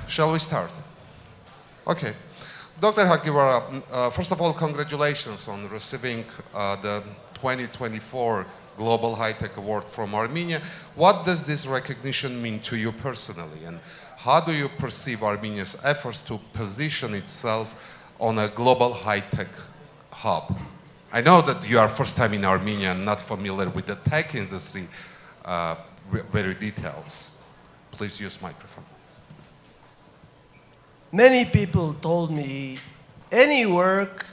Shall we start? Okay. Dr. Hagiwara, first of all, congratulations on receiving the 2024 Global High Tech Award from Armenia. What does this recognition mean to you personally, and how do you perceive Armenia's efforts to position itself on a global high-tech hub? I know that you are first time in Armenia and not familiar with the tech industry very details. Please use microphone. Many people told me, any work,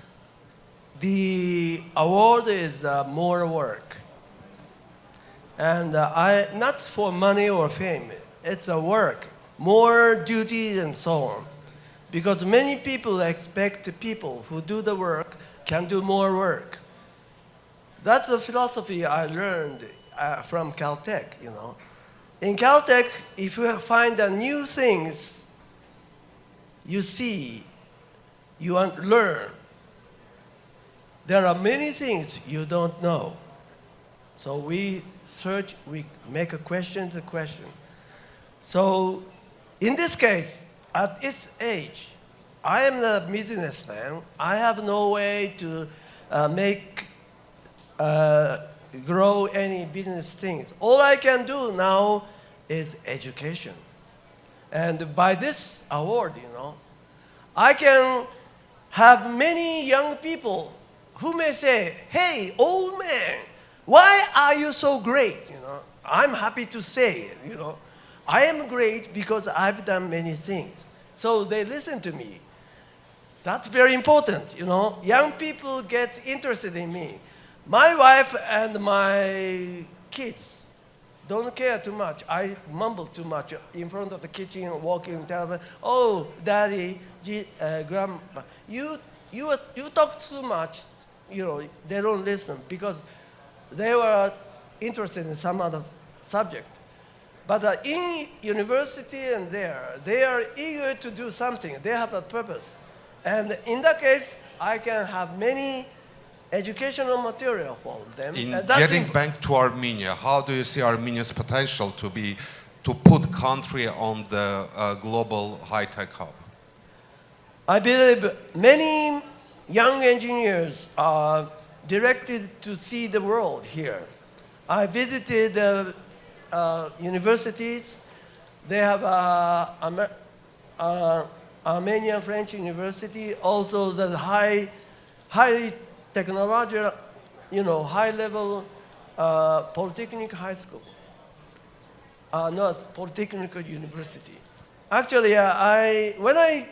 the award is more work. And not for money or fame, it's a work, more duties and so on. Because many people expect people who do the work can do more work. That's the philosophy I learned from Caltech, you know. In Caltech, if you find new things, you see, you learn. There are many things you don't know. So we search, we make a question to question. So in this case, at its age, I am a businessman. I have no way to grow any business things. All I can do now is education. And by this award, you know, I can have many young people who may say, hey, old man, why are you so great? You know, I'm happy to say, you know, I am great because I've done many things. So they listen to me. That's very important, you know. Young people get interested in me. My wife and my kids don't care too much. I mumble too much in front of the kitchen, walking, telling, oh, daddy, grandma, you talk too much. You know, they don't listen because they were interested in some other subject. But in university and they are eager to do something. They have a purpose. And in that case, I can have many educational material for them. In getting back to Armenia, how do you see Armenia's potential to put country on the global high-tech hub? I believe many young engineers are directed to see the world here. I visited universities. They have Armenian French University, also the highly technological, you know, high-level polytechnic high school, not polytechnic university. Actually, when I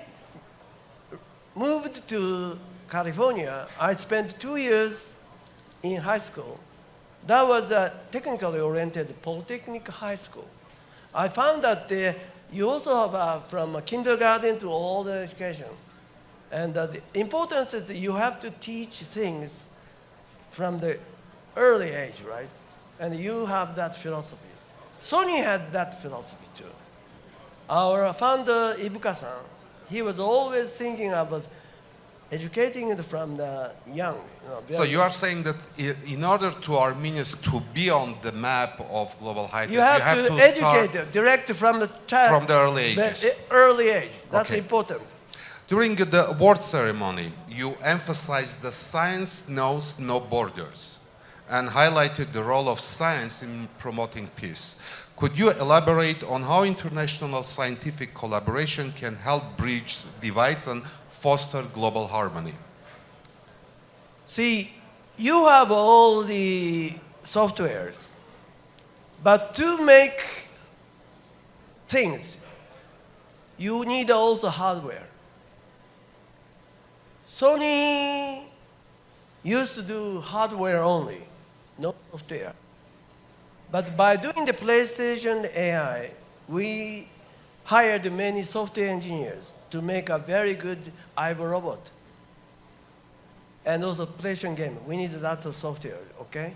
moved to California, I spent 2 years in high school. That was a technically oriented polytechnic high school. I found that you also have from kindergarten to all the education. And the importance is that you have to teach things from the early age, right? And you have that philosophy. Sony had that philosophy too. Our founder, Ibuka-san, he was always thinking about educating it from the young. You know, so you are saying that in order to Armenians to be on the map of global high tech, you have to educate them direct from the child. From the early ages. Early age. That's okay. important. During the award ceremony, you emphasized the science knows no borders and highlighted the role of science in promoting peace. Could you elaborate on how international scientific collaboration can help bridge divides and foster global harmony? See, you have all the softwares, but to make things, you need also hardware. Sony used to do hardware only, no software. But by doing the PlayStation AI, we hired many software engineers to make a very good iRobot. And also PlayStation game. We need lots of software, okay?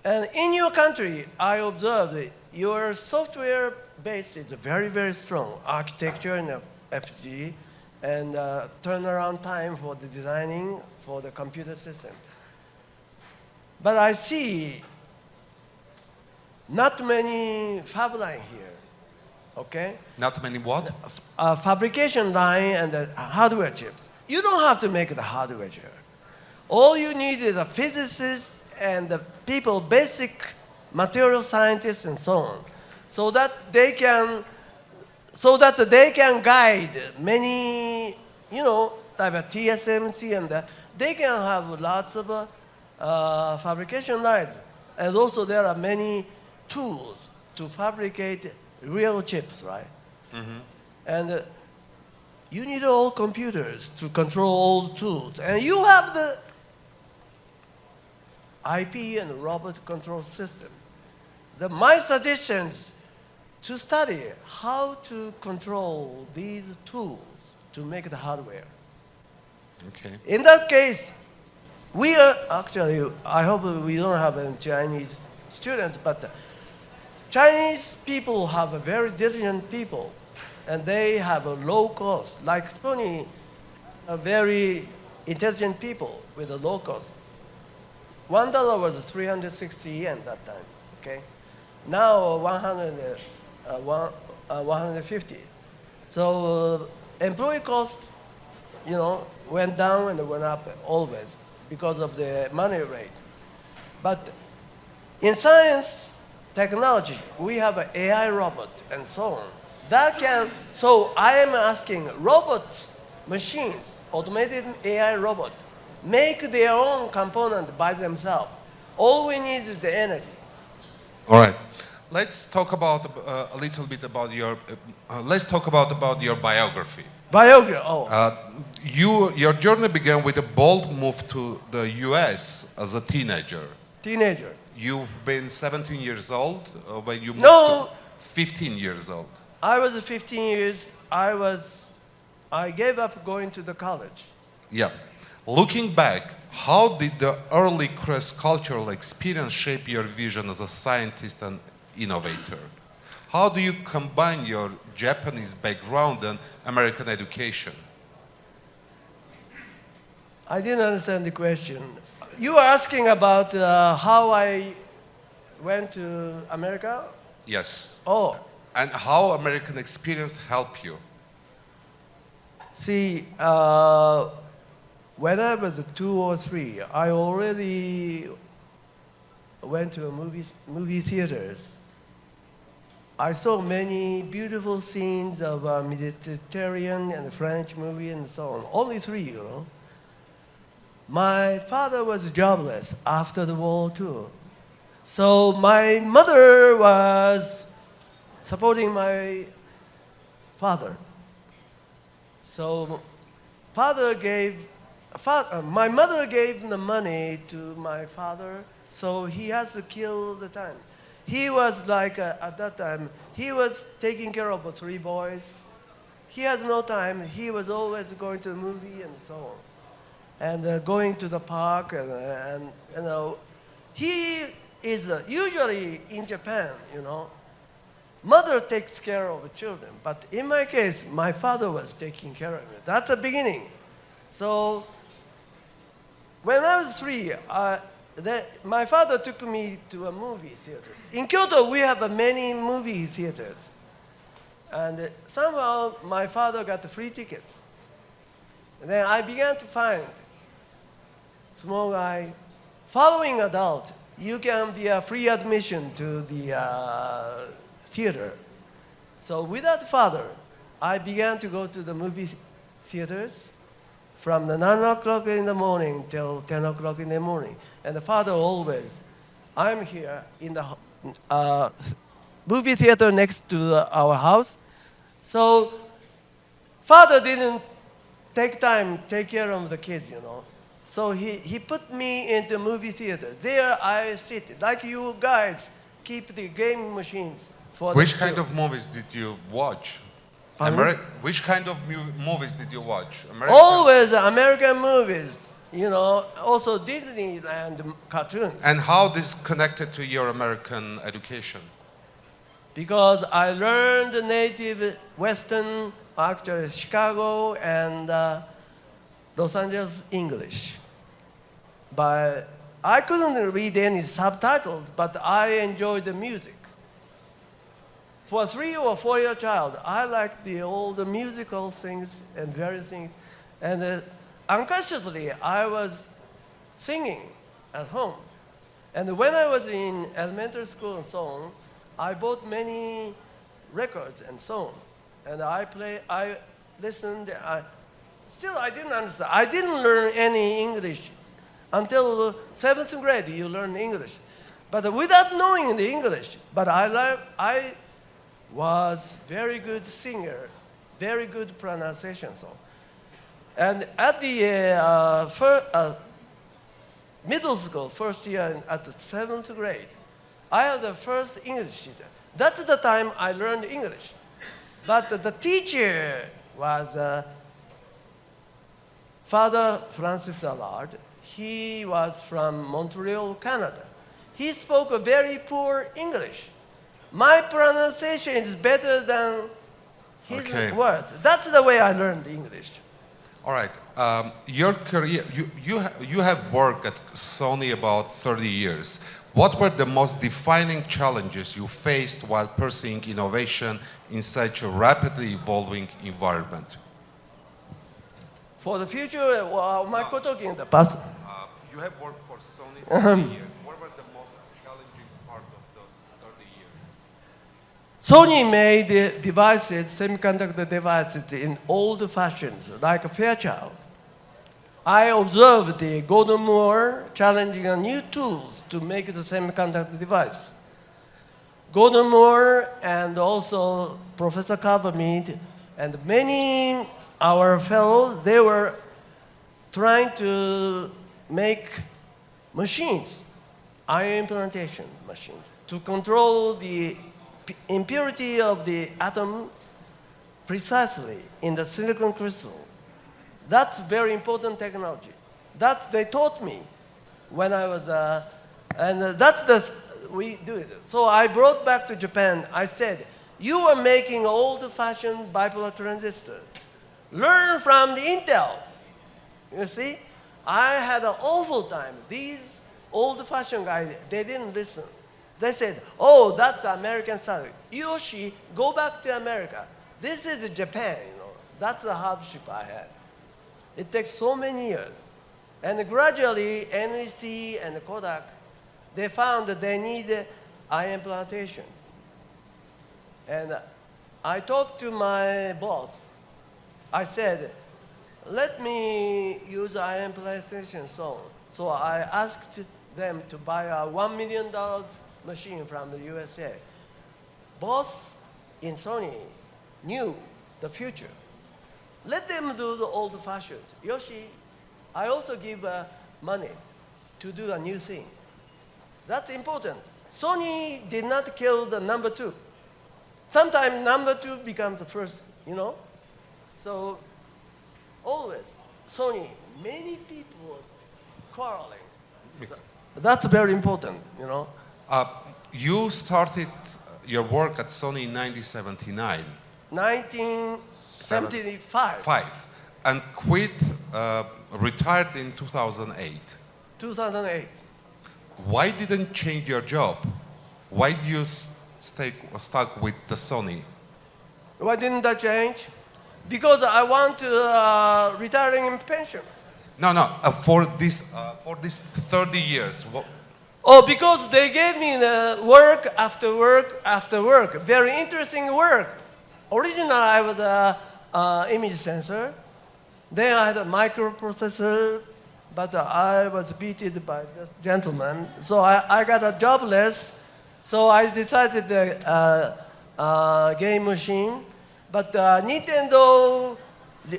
And in your country, I observed that your software base is very, very strong. Architecture and FG, and turnaround time for the designing for the computer system. But I see not many fab line here. Okay? Not many what? Fabrication line and the hardware chips. You don't have to make the hardware chip. All you need is a physicist and the people, basic material scientists and so on, so that they can guide many, type of TSMC and they can have lots of fabrication lines. And also there are many tools to fabricate real chips, right? And you need all computers to control all tools. And you have the IP and robot control system. My suggestions to study how to control these tools to make the hardware. Okay. In that case, we are actually, I hope we don't have any Chinese students, but Chinese people have a very different people, and they have a low cost. Like Sony, a very intelligent people with a low cost. $1 was 360 yen that time, okay? Now 150. So employee cost, went down and went up always because of the money rate. But in science, technology, we have an AI robot and so on. So I am asking robots, machines, automated AI robot, make their own component by themselves. All we need is the energy. All right. Let's talk about a little bit about your. Let's talk about your biography. Biography. Oh. Your journey began with a bold move to the U.S. as a teenager. Teenager. You've been 17 years old when you moved No. to 15 years old. I was 15 years. I gave up going to the college. Yeah. Looking back, how did the early cross-cultural experience shape your vision as a scientist and innovator? How do you combine your Japanese background and American education? I didn't understand the question. You are asking about how I went to America? Yes. Oh. And how American experience helped you? See, when I was 2 or 3, I already went to movie theaters. I saw many beautiful scenes of Mediterranean and French movie and so on. Only 3, My father was jobless after the war too. So my mother was supporting my father. So my mother gave the money to my father, so he has to kill the time. He was like, at that time, he was taking care of 3 boys. He has no time. He was always going to the movie and so on. And going to the park, and he is usually in Japan, mother takes care of the children. But in my case, my father was taking care of it. That's the beginning. So when I was 3, my father took me to a movie theater. In Kyoto, we have many movie theaters. And somehow my father got the free tickets. And then I began to find small guy, following adult, you can be a free admission to the theater. So without father, I began to go to the movie theaters from the 9 o'clock in the morning till 10 o'clock in the morning. And the father always, I'm here in the movie theater next to our house. So father didn't take care of the kids, So he put me into movie theater. There I sit, like you guys keep the game machines for Which kind of movies did you watch? Which kind of movies did you watch? American? Always American movies, also Disneyland cartoons. And how this connected to your American education? Because I learned native Western, actually Chicago and Los Angeles English. But I couldn't read any subtitles, but I enjoyed the music. For a 3 or 4 year child, I like the old musical things and various things. And unconsciously, I was singing at home. And when I was in elementary school and so on, I bought many records and so on. And I listened, still I didn't understand. I didn't learn any English. Until 7th grade, you learn English. But without knowing the English, but I was very good singer, very good pronunciation. So, and at the middle school, first year at the 7th grade, I had the first English teacher. That's the time I learned English. But the teacher was Father Francis Allard. He was from Montreal, Canada. He spoke a very poor English. My pronunciation is better than his words. That's the way I learned English. All right. Your career, you have worked at Sony about 30 years. What were the most defining challenges you faced while pursuing innovation in such a rapidly evolving environment? For the future, my talking in the past. You have worked for Sony for 30 years. What were the most challenging parts of those 30 years? Sony made devices, semiconductor devices in old fashions, like a Fairchild. I observed the Gordon Moore challenging new tools to make the semiconductor device. Gordon Moore and also Professor Carvermead and many our fellows, they were trying to make machines, ion implantation machines, to control the impurity of the atom precisely in the silicon crystal. That's very important technology. They taught me when I was, we do it. So I brought back to Japan, I said, you are making old-fashioned bipolar transistor. Learn from the Intel. You see? I had an awful time. These old-fashioned guys, they didn't listen. They said, oh, that's American style. Yoshi, go back to America. This is Japan, you know. That's the hardship I had. It takes so many years. And gradually, NEC and Kodak, they found that they need ion implantations. And I talked to my boss. I said, let me use ion implantation so I asked them to buy a $1 million machine from the USA. Boss in Sony knew the future. Let them do the old fashions. Yoshi, I also give money to do a new thing. That's important. Sony did not kill the number 2. Sometimes number 2 becomes the first, you know? So always, Sony, many people quarreling. That's very important, you know? You started your work at Sony in 1979. 1975. And retired in 2008. 2008. Why didn't change your job? Why do you stay stuck with the Sony? Why didn't that change? Because I want to retiring in pension. No, for this 30 years. Oh, because they gave me the work after work after work. Very interesting work. Originally, I was an image sensor. Then I had a microprocessor, but I was beaten by this gentleman. So I got a jobless. So I decided the game machine. But Nintendo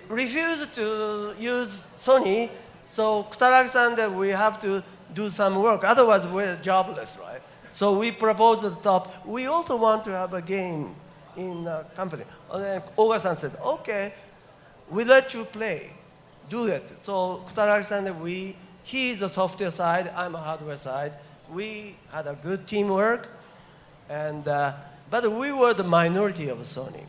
refused to use Sony. So Artak that we have to do some work. Otherwise, we're jobless, right? So we proposed at the top. We also want to have a game in the company. And then Oga-san said, okay, we let you play. Do it. So Artak-san, he's the software side, I'm a hardware side. We had a good teamwork, but we were the minority of Sony.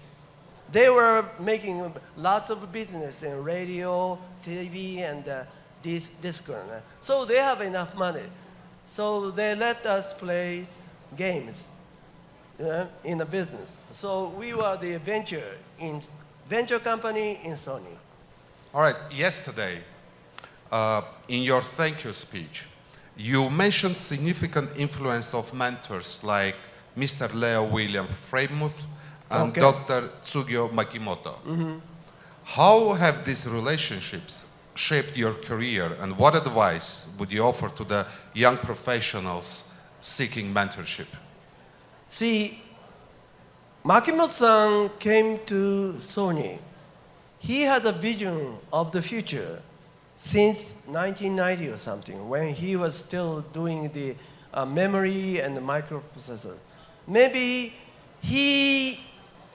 They were making lots of business in radio, TV, and disc. So they have enough money. So they let us play games. in the business. So we were the venture company in Sony. All right, yesterday, in your thank you speech, you mentioned significant influence of mentors like Mr. Leo William Fremuth and Okay. Dr. Tsugio Makimoto. How have these relationships shaped your career, and what advice would you offer to the young professionals seeking mentorship? See, Makimoto-san came to Sony. He had a vision of the future since 1990 or something, when he was still doing the memory and the microprocessor. Maybe he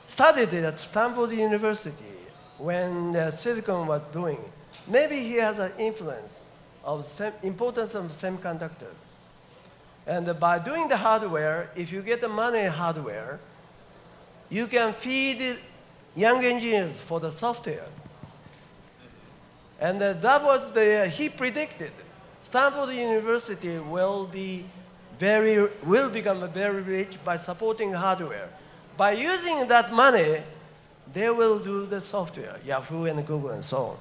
studied it at Stanford University when Silicon was doing. Maybe he has an influence of importance of semiconductor. And by doing the hardware, if you get the money in hardware, you can feed young engineers for the software. And that was he predicted. Stanford University will become very rich by supporting hardware. By using that money, they will do the software, Yahoo and Google and so on.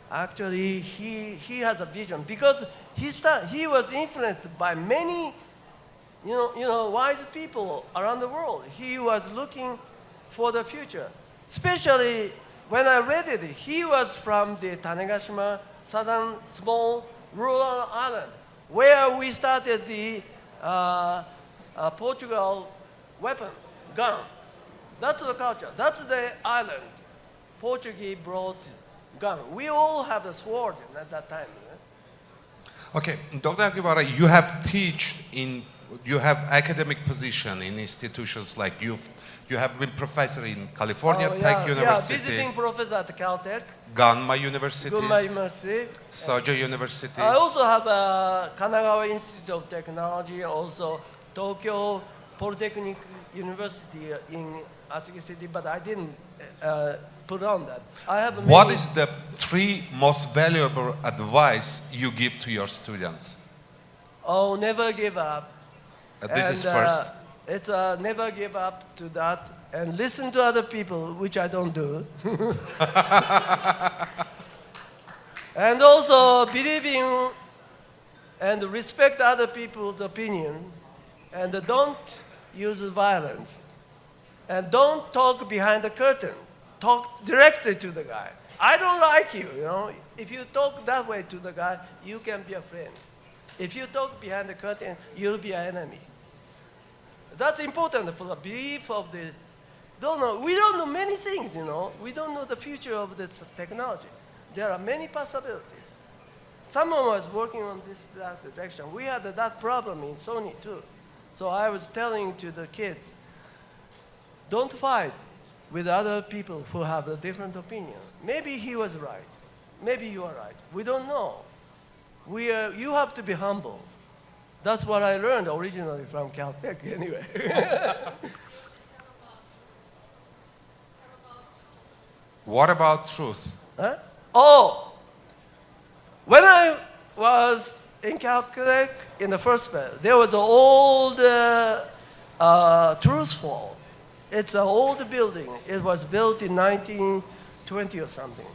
Actually, he has a vision because he was influenced by many, wise people around the world. He was looking for the future. Especially when I read it, he was from the Tanegashima, southern small rural island, where we started the Portugal weapon, gun. That's the culture. That's the island. Portuguese brought gun. We all have the sword at that time. Okay, Dr. Hagiwara, you have academic position in institutions like you have been professor in California Tech University, visiting professor at Caltech, Gunma University, Soja University. I also have a Kanagawa Institute of Technology, also Tokyo Polytechnic University in Atsugi City, but I didn't put on that. I have What is the 3 most valuable advice you give to your students? Oh, never give up. This is first. It's never give up to that and listen to other people, which I don't do. And also believe in and respect other people's opinion, and don't use violence. And don't talk behind the curtain. Talk directly to the guy. I don't like you, If you talk that way to the guy, you can be a friend. If you talk behind the curtain, you'll be an enemy. That's important for the belief of this. We don't know many things, We don't know the future of this technology. There are many possibilities. Someone was working on that direction. We had that problem in Sony too. So I was telling to the kids, don't fight with other people who have a different opinion. Maybe he was right. Maybe you are right. We don't know. You have to be humble. That's what I learned originally from Caltech, anyway. What about truth? Huh? Oh, when I was in Caltech in the first place, there was an old truth fall. It's an old building. It was built in 1920 or something.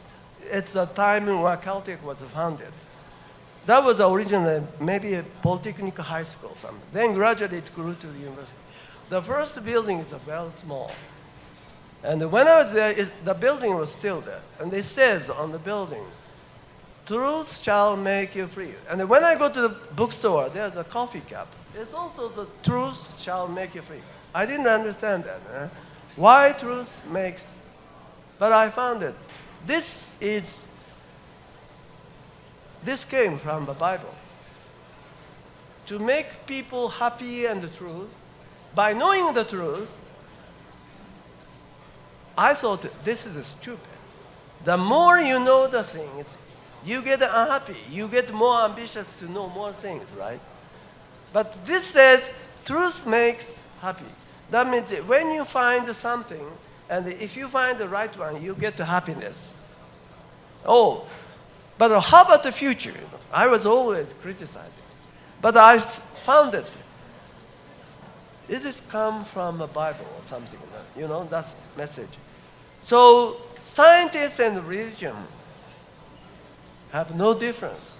It's a time when Caltech was founded. That was originally maybe a Polytechnic high school or something. Then gradually it grew to the university. The first building is very small. And when I was there, the building was still there. And it says on the building, truth shall make you free. And when I go to the bookstore, there's a coffee cup. It's also the truth shall make you free. I didn't understand that. Why truth makes, but I found it. This came from the Bible. To make people happy and the truth, by knowing the truth, I thought this is stupid. The more you know the things, you get unhappy. You get more ambitious to know more things, right? But this says truth makes happy. That means when you find something, and if you find the right one, you get to happiness. Oh, but how about the future? I was always criticizing. But I found it. It is come from the Bible or something, you know, that's message. So scientists and religion have no difference.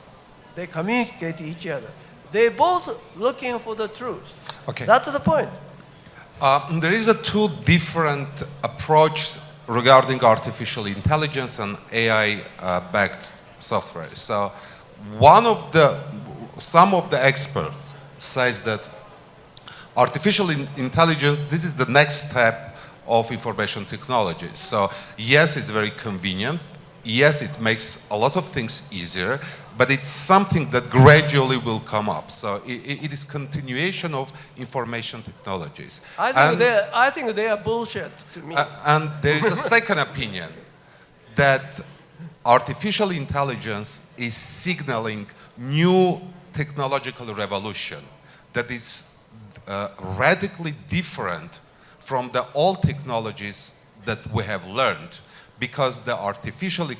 They communicate to each other. They both looking for the truth. Okay. That's the point. There is a two different approach regarding artificial intelligence and AI-backed software. So some of the experts says that artificial intelligence, this is the next step of information technology. So yes, it's very convenient. Yes, it makes a lot of things easier, but it's something that gradually will come up. So it is continuation of information technologies. I think they are bullshit to me. And there is a second opinion that artificial intelligence is signaling new technological revolution that is radically different from the old technologies that we have learned, because the artificial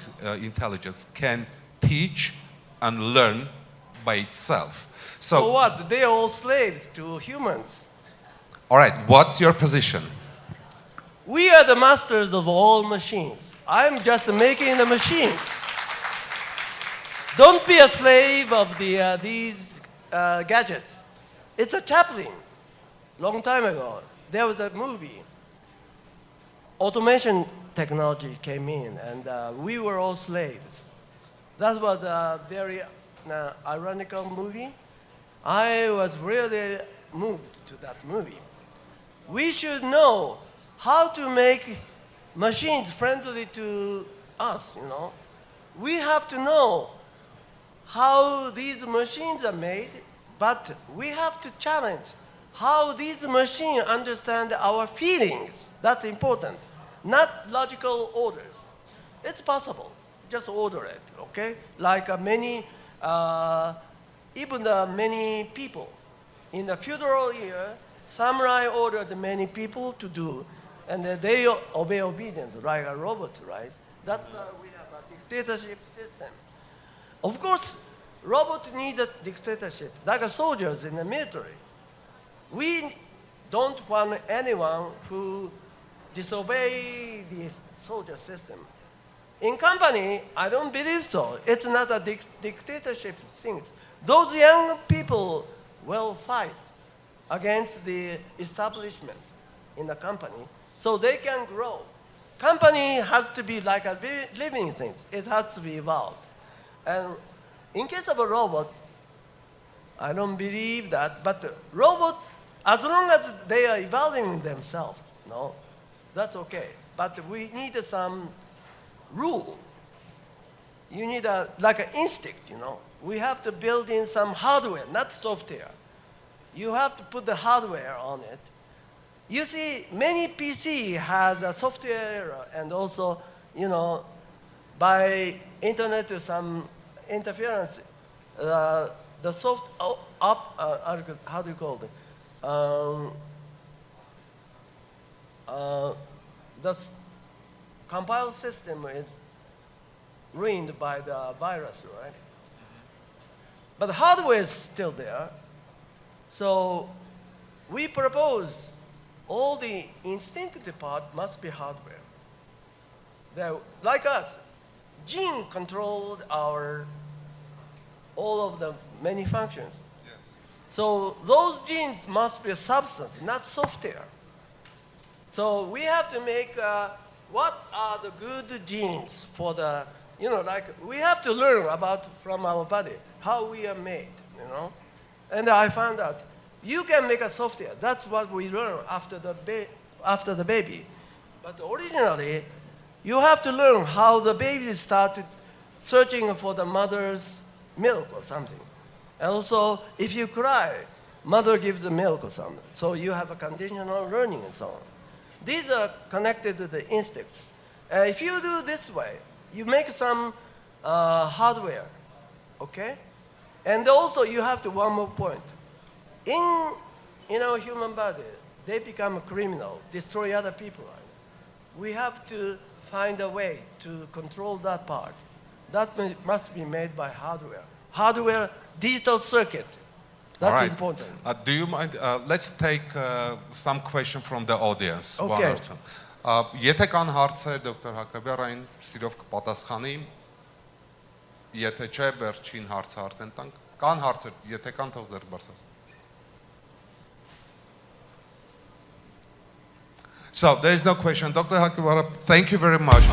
intelligence can teach and learn by itself. So what? They are all slaves to humans. All right, what's your position? We are the masters of all machines. I'm just making the machines. Don't be a slave of these gadgets. It's a Chaplin. Long time ago, there was a movie. Automation technology came in, and we were all slaves. That was a very ironical movie. I was really moved to that movie. We should know how to make machines friendly to us, you know. We have to know how these machines are made, but we have to challenge how these machines understand our feelings. That's important. Not logical orders. It's possible. Just order it, okay? Like many people. In the feudal era, samurai ordered many people to do, and they obey obedience, like a robot, right? That's why we have a dictatorship system. Of course, robots need a dictatorship, like soldiers in the military. We don't want anyone who disobey the soldier system. In company, I don't believe so. It's not a dictatorship thing. Those young people will fight against the establishment in the company so they can grow. Company has to be like a living thing. It has to be evolved. And in case of a robot, I don't believe that, but robot, as long as they are evolving themselves, no, that's okay. But we need some rule. You need like an instinct, you know. We have to build in some hardware, not software. You have to put the hardware on it. You see, many PC has a software and also, you know, by internet to some interference, the how do you call it? The compile system is ruined by the virus, right? But the hardware is still there. So we propose all the instinctive part must be hardware. Like us, gene controlled all of the many functions. Yes. So those genes must be a substance, not software. So we have to make what are the good genes for the, you know, like we have to learn about from our body, how we are made, you know. And I found out you can make a software. That's what we learn after the baby. But originally, you have to learn how the baby started searching for the mother's milk or something. And also, if you cry, mother gives the milk or something. So you have a conditional learning and so on. These are connected to the instinct. If you do this way, you make some hardware, okay? And also, you have to one more point. In our human body, they become a criminal, destroy other people. We have to find a way to control that part. That must be made by hardware. Hardware, digital circuit. That's All right. important. Do you mind? Let's take some question from the audience. Okay. One or two. Եթե կան հարցեր դոկտոր Հակոբյանին, սիրով կպատասխանի։ Եթե չէ, վերջին հարցը արդեն տանք։ Կան հարցեր, եթե կան, թող ձեռք բարձրացնեն։ So there is no question. Dr. Hagiwara, thank you very much.